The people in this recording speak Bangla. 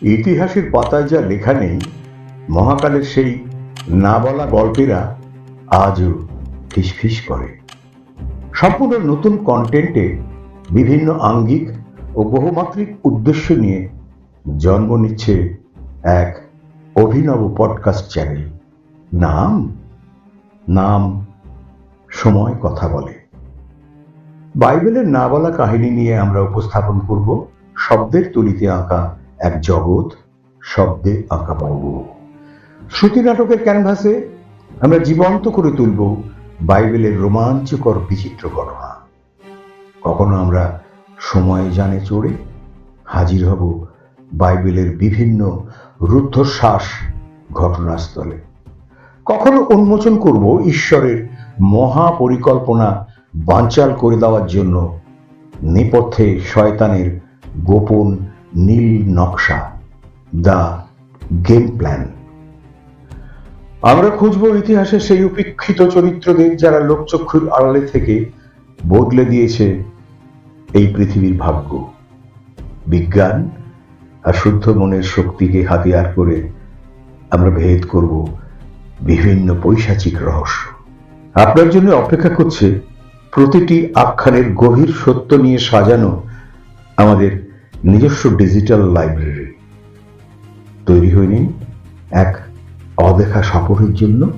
ইতিহাসের পাতায় যা লেখা নেই, মহাকালের সেই না বলা গল্পেরা আজও ফিসফিস করে। সম্পূর্ণ নতুন কন্টেন্টে বিভিন্ন আঙ্গিক ও বহুমাত্রিক উদ্দেশ্য নিয়ে জন্ম নিচ্ছে এক অভিনব পডকাস্ট চ্যানেল। নাম সময় কথা বলে। বাইবেলের না বলা কাহিনী নিয়ে আমরা উপস্থাপন করব শব্দের তুলিতে আঁকা এক জগৎ, শব্দে আঁকা পর্ব। শ্রুতি নাটকের ক্যানভাসে আমরা জীবন্ত করে তুলব বাইবেলের রোমাঞ্চকর বিচিত্র ঘটনা। কখনো আমরা সময় জানে চড়ে হাজির হব বাইবেলের বিভিন্ন রুদ্ধশ্বাস ঘটনাস্থলে। কখনো উন্মোচন করব ঈশ্বরের মহা পরিকল্পনা বানচাল করে দেওয়ার জন্য নেপথ্যে শয়তানের গোপন নীল নকশা, দ্য গেম প্ল্যান। আমরা খুঁজব ইতিহাসের সেই উপেক্ষিত চরিত্রদের যারা লোকচক্ষুর আড়ালে থেকে বদলে দিয়েছে এই পৃথিবীর ভাগ্য। বিজ্ঞান আর শুদ্ধ মনের শক্তিকে হাতিয়ার করে আমরা ভেদ করব বিভিন্ন পৈশাচিক রহস্য। আপনার জন্য অপেক্ষা করছে প্রতিটি আখ্যানের গভীর সত্য নিয়ে সাজানো আমাদের নিজস্ব ডিজিটাল লাইব্রেরি। তৈরি হয়ে নিন এক অদেখা সফরের জন্য।